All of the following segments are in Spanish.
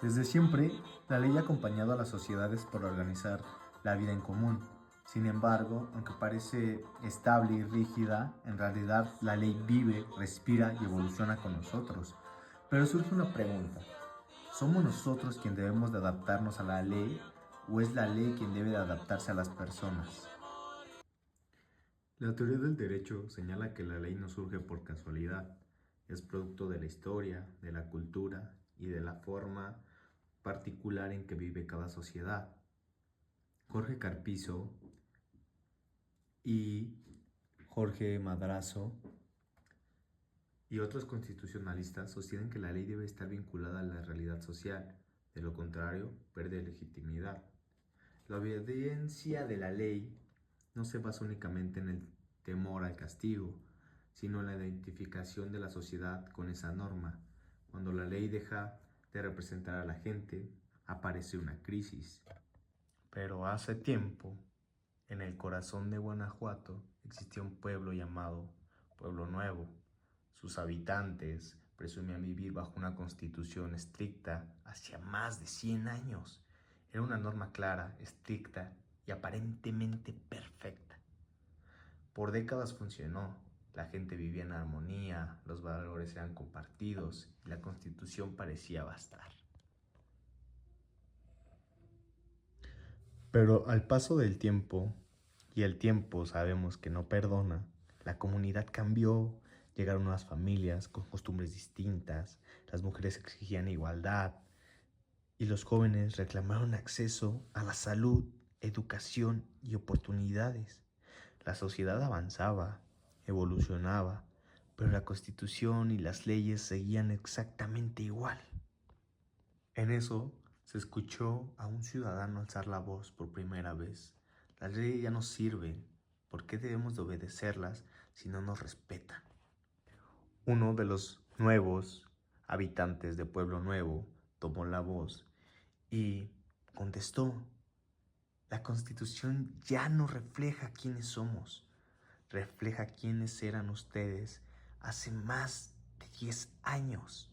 Desde siempre, la ley ha acompañado a las sociedades para organizar la vida en común. Sin embargo, aunque parece estable y rígida, en realidad la ley vive, respira y evoluciona con nosotros. Pero surge una pregunta: ¿somos nosotros quien debemos de adaptarnos a la ley o es la ley quien debe de adaptarse a las personas? La teoría del derecho señala que la ley no surge por casualidad, es producto de la historia, de la cultura y de la forma particular en que vive cada sociedad. Jorge Carpizo y Jorge Madrazo y otros constitucionalistas sostienen que la ley debe estar vinculada a la realidad social, de lo contrario, pierde legitimidad. La obediencia de la ley no se basa únicamente en el temor al castigo, sino en la identificación de la sociedad con esa norma. Cuando la ley deja de representar a la gente, aparece una crisis. Pero hace tiempo, en el corazón de Guanajuato, existía un pueblo llamado Pueblo Nuevo. Sus habitantes presumían vivir bajo una constitución estricta hacia más de 100 años. Era una norma clara, estricta y aparentemente perfecta. Por décadas funcionó. La gente vivía en armonía, los valores eran compartidos y la constitución parecía bastar. Pero al paso del tiempo, y el tiempo sabemos que no perdona, la comunidad cambió, llegaron nuevas familias con costumbres distintas, las mujeres exigían igualdad y los jóvenes reclamaron acceso a la salud, educación y oportunidades. La sociedad avanzaba, evolucionaba, pero la Constitución y las leyes seguían exactamente igual. En eso se escuchó a un ciudadano alzar la voz por primera vez. Las leyes ya no sirven. ¿Por qué debemos de obedecerlas si no nos respetan? Uno de los nuevos habitantes de Pueblo Nuevo tomó la voz y contestó: la Constitución ya no refleja quiénes somos, refleja quiénes eran ustedes hace más de 10 años.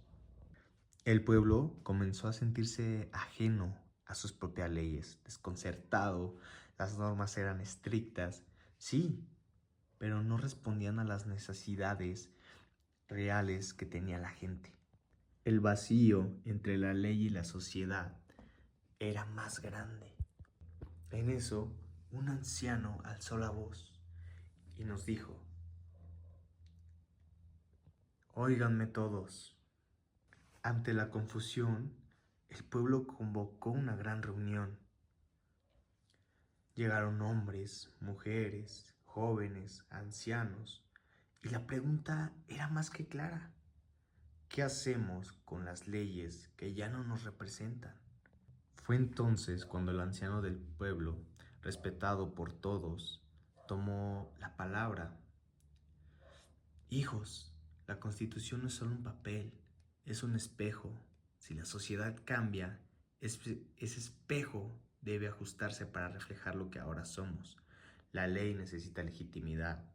El pueblo comenzó a sentirse ajeno a sus propias leyes, desconcertado. Las normas eran estrictas, sí, pero no respondían a las necesidades reales que tenía la gente. El vacío entre la ley y la sociedad era más grande. En eso, un anciano alzó la voz y nos dijo: óiganme todos. Ante la confusión, el pueblo convocó una gran reunión. Llegaron hombres, mujeres, jóvenes, ancianos, y la pregunta era más que clara: ¿qué hacemos con las leyes que ya no nos representan? Fue entonces cuando el anciano del pueblo, respetado por todos, tomó la palabra. Hijos, la Constitución no es solo un papel, es un espejo. Si la sociedad cambia, ese espejo debe ajustarse para reflejar lo que ahora somos. La ley necesita legitimidad.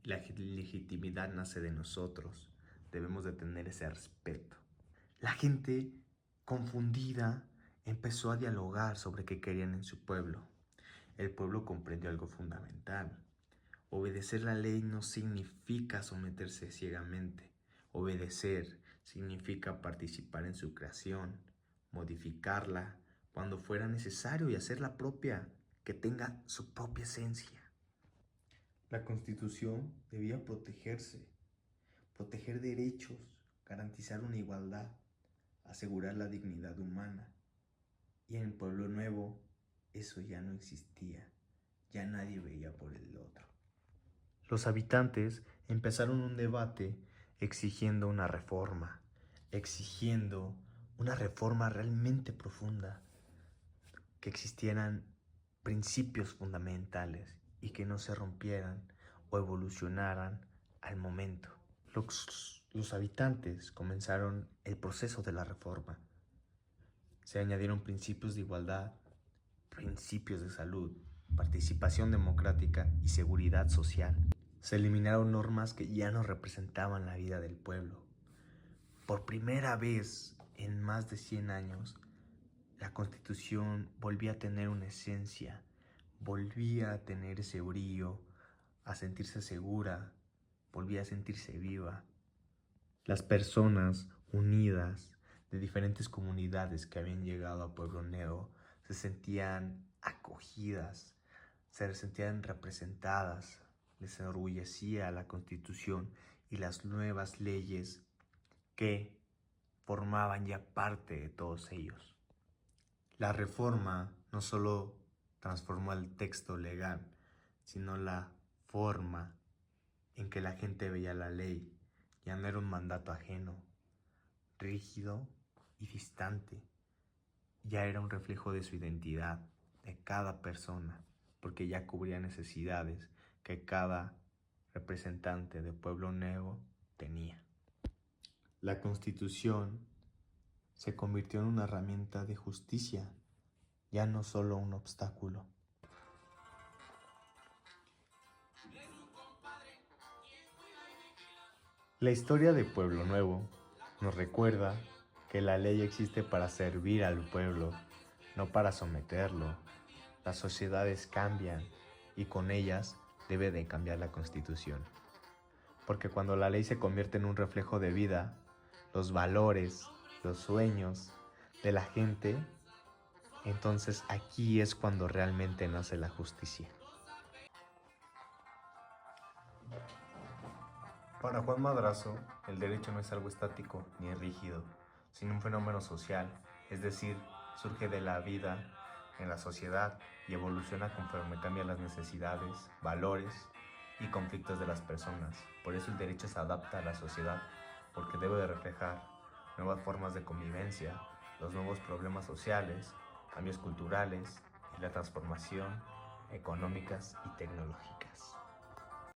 La legitimidad nace de nosotros. Debemos de tener ese respeto. La gente, confundida, empezó a dialogar sobre qué querían en su pueblo. El pueblo comprendió algo fundamental. Obedecer la ley no significa someterse ciegamente. Obedecer significa participar en su creación, modificarla cuando fuera necesario y hacerla propia, que tenga su propia esencia. La Constitución debía protegerse, proteger derechos, garantizar una igualdad, asegurar la dignidad humana. Y en Pueblo Nuevo eso ya no existía, ya nadie veía por el otro. Los habitantes empezaron un debate exigiendo una reforma realmente profunda, que existieran principios fundamentales y que no se rompieran o evolucionaran al momento. Los habitantes comenzaron el proceso de la reforma. Se añadieron principios de igualdad, principios de salud, participación democrática y seguridad social. Se eliminaron normas que ya no representaban la vida del pueblo. Por primera vez en más de 100 años, La Constitución volvía a tener una esencia, volvía a tener ese brillo, a sentirse segura, volvía a sentirse viva. Las personas unidas de diferentes comunidades que habían llegado a Pueblo Nuevo se sentían acogidas, se sentían representadas, les enorgullecía la Constitución y las nuevas leyes que formaban ya parte de todos ellos. La reforma no solo transformó el texto legal, sino la forma en que la gente veía la ley. Ya no era un mandato ajeno, rígido y distante. Ya era un reflejo de su identidad, de cada persona, porque ya cubría necesidades que cada representante de Pueblo Nuevo tenía. La Constitución se convirtió en una herramienta de justicia, ya no solo un obstáculo. La historia de Pueblo Nuevo nos recuerda que la ley existe para servir al pueblo, no para someterlo. Las sociedades cambian y con ellas debe de cambiar la Constitución. Porque cuando la ley se convierte en un reflejo de vida, los valores, los sueños de la gente, entonces aquí es cuando realmente nace la justicia. Para Juan Madrazo, el derecho no es algo estático ni rígido, sino un fenómeno social, es decir, surge de la vida en la sociedad y evoluciona conforme cambian las necesidades, valores y conflictos de las personas. Por eso el derecho se adapta a la sociedad, porque debe de reflejar nuevas formas de convivencia, los nuevos problemas sociales, cambios culturales y la transformación económicas y tecnológicas.